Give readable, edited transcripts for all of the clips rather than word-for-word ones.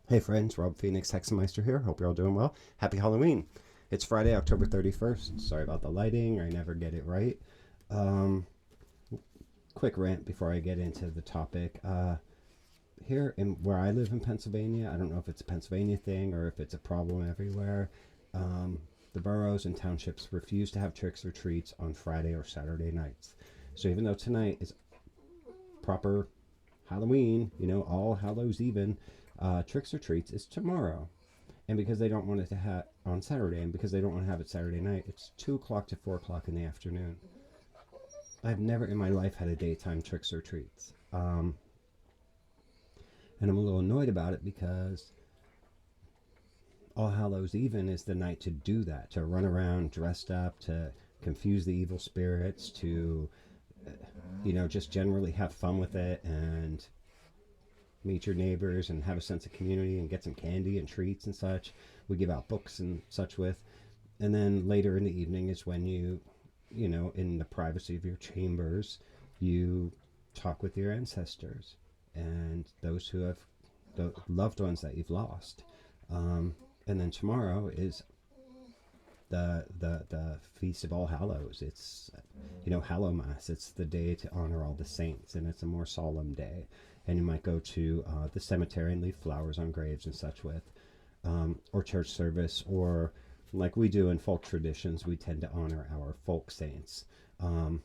Hey friends, Rob Phoenix Hexameister here. Hope you're all doing well. Happy Halloween. It's Friday, October 31st. Sorry about the lighting, I never get it right. Um, Quick rant before I get into the topic. Here in where I live in Pennsylvania, I don't know if it's a Pennsylvania thing or if it's a problem everywhere. Um, the boroughs and townships refuse to have tricks or treats on Friday or Saturday nights. So even though tonight is proper Halloween, All Hallows Even, tricks or treats is tomorrow. And because they don't want it to have on Saturday, and because they don't want to have it Saturday night, it's 2 o'clock to 4 o'clock in the afternoon. I've never in my life had a daytime tricks or treats, and I'm a little annoyed about it because All Hallows Even is the night to do that, to run around dressed up, to confuse the evil spirits, to just generally have fun with it and meet your neighbors and have a sense of community and get some candy and treats and such. We give out books and such with. And then later in the evening is when in the privacy of your chambers, you talk with your ancestors and those who have the loved ones that you've lost. And then tomorrow is the Feast of All Hallows. It's Hallow Mass. It's the day to honor all the saints, and it's a more solemn day. And you might go to the cemetery and leave flowers on graves and such with, or church service, or like we do in folk traditions, we tend to honor our folk saints. Um,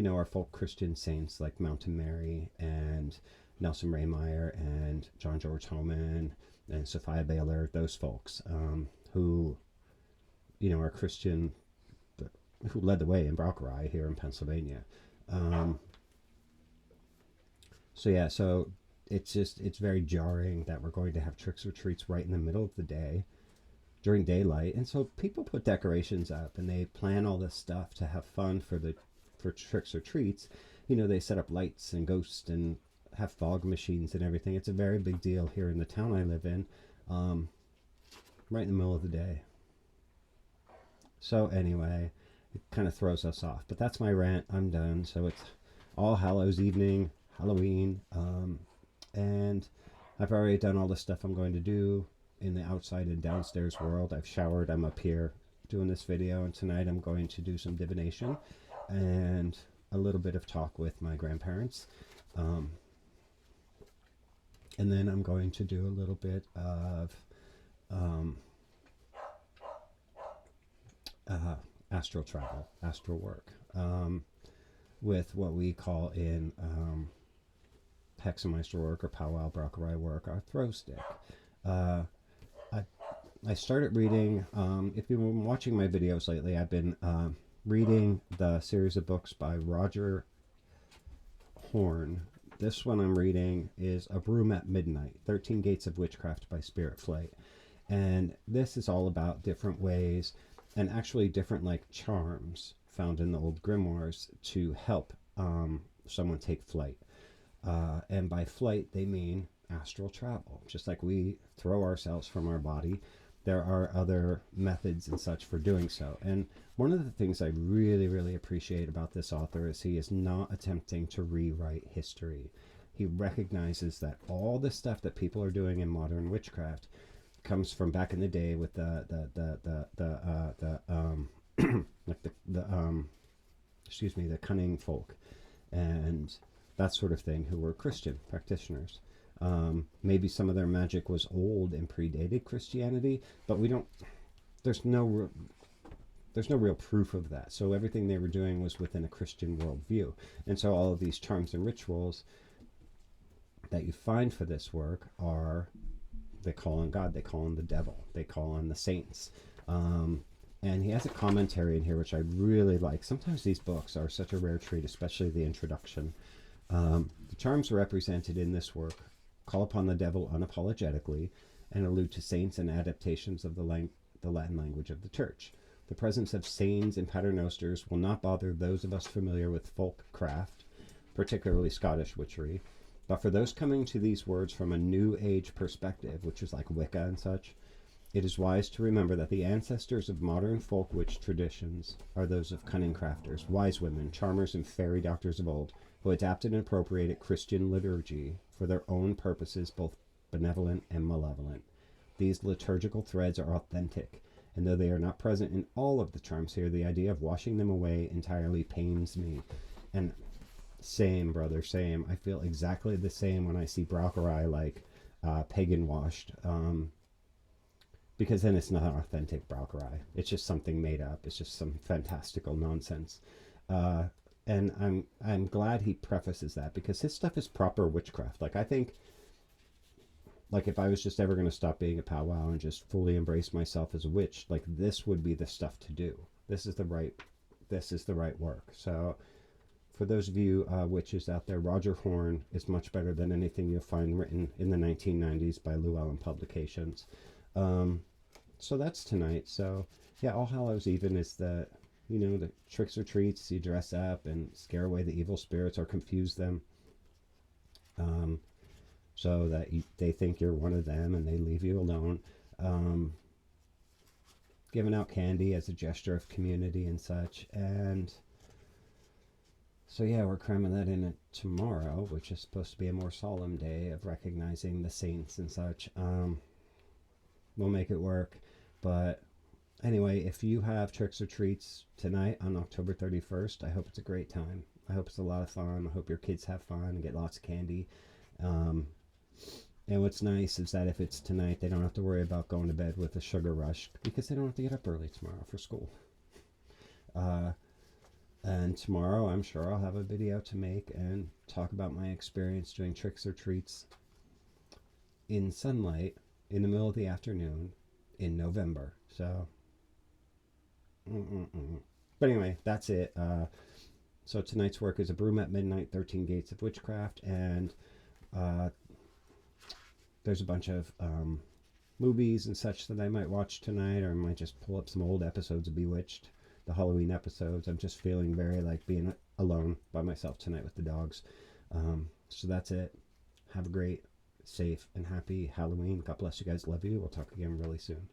our folk Christian saints like Mountain Mary and Nelson Raymeyer and John George Homan and Sophia Baylor, those folks who, are Christian, who led the way in Braucherei here in Pennsylvania. Um, so it's very jarring that we're going to have tricks or treats right in the middle of the day during daylight, and so people put decorations up and they plan all this stuff to have fun for tricks or treats. They set up lights and ghosts and have fog machines and everything. It's a very big deal here in the town I live in, um, right in the middle of the day. So anyway, it kind of throws us off. But that's my rant. I'm done. So it's All Hallows Evening, Halloween, and I've already done all the stuff I'm going to do in the outside and downstairs world. I've showered. I'm up here doing this video, and tonight I'm going to do some divination and a little bit of talk with my grandparents. Um, and then I'm going to do a little bit of um, astral travel, astral work, with what we call in Hexameister work or powwow Braucherei work, our throw stick. Uh, I, I started reading, if you've been watching my videos lately, I've been reading the series of books by Roger Horne. This one I'm reading is A Broom at Midnight, 13 Gates of Witchcraft by Spirit Flight. And this is all about different ways and actually different like charms found in the old grimoires to help someone take flight. And by flight, they mean astral travel. Just like we throw ourselves from our body, there are other methods and such for doing so. And one of the things I really, really appreciate about this author is he is not attempting to rewrite history. He recognizes that all the stuff that people are doing in modern witchcraft comes from back in the day with like the cunning folk and that sort of thing who were Christian practitioners. Maybe some of their magic was old and predated Christianity, but we don't. There's no real proof of that. So everything they were doing was within a Christian worldview, and so all of these charms and rituals that you find for this work are, they call on God, they call on the devil, they call on the saints. And he has a commentary in here which I really like. Sometimes these books are such a rare treat, especially the introduction. The charms represented in this work call upon the devil unapologetically and allude to saints and adaptations of the Latin language of the church. The presence of sayns and paternosters will not bother those of us familiar with folk craft, particularly Scottish witchery, but for those coming to these words from a new age perspective, which is like Wicca and such, it is wise to remember that the ancestors of modern folk witch traditions are those of cunning crafters, wise women, charmers, and fairy doctors of old, who adapted and appropriated Christian liturgy for their own purposes, both benevolent, and malevolent. These liturgical threads are authentic, and though they are not present in all of the charms here, the idea of washing them away entirely pains me. And same, brother, same. I feel exactly the same when I see Braucherei like pagan washed, because then it's not authentic Braucherei. It's just something made up. It's just some fantastical nonsense. And I'm glad he prefaces that, because his stuff is proper witchcraft. Like, I think, like, if I was just ever going to stop being a powwow and just fully embrace myself as a witch, like, this would be the stuff to do. This is the right work. So for those of you witches out there, Roger Horne is much better than anything you'll find written in the 1990s by Llewellyn Publications. So that's tonight. So yeah, All Hallows Even is the tricks or treats. You dress up and scare away the evil spirits or confuse them, so that they think you're one of them and they leave you alone. Giving out candy as a gesture of community and such. And so yeah, we're cramming that in tomorrow, which is supposed to be a more solemn day of recognizing the saints and such. We'll make it work. But anyway, if you have tricks or treats tonight on October 31st, I hope it's a great time. I hope it's a lot of fun. I hope your kids have fun and get lots of candy. And what's nice is that if it's tonight, they don't have to worry about going to bed with a sugar rush, because they don't have to get up early tomorrow for school. And tomorrow, I'm sure I'll have a video to make and talk about my experience doing tricks or treats in sunlight in the middle of the afternoon in November. So, but anyway, that's it. So tonight's work is A Broom at Midnight, 13 Gates of Witchcraft, and there's a bunch of movies and such that I might watch tonight, or I might just pull up some old episodes of Bewitched, the Halloween episodes. I'm just feeling very like being alone by myself tonight with the dogs. So that's it. Have a great, safe, and happy Halloween. God bless you guys. Love you. We'll talk again really soon.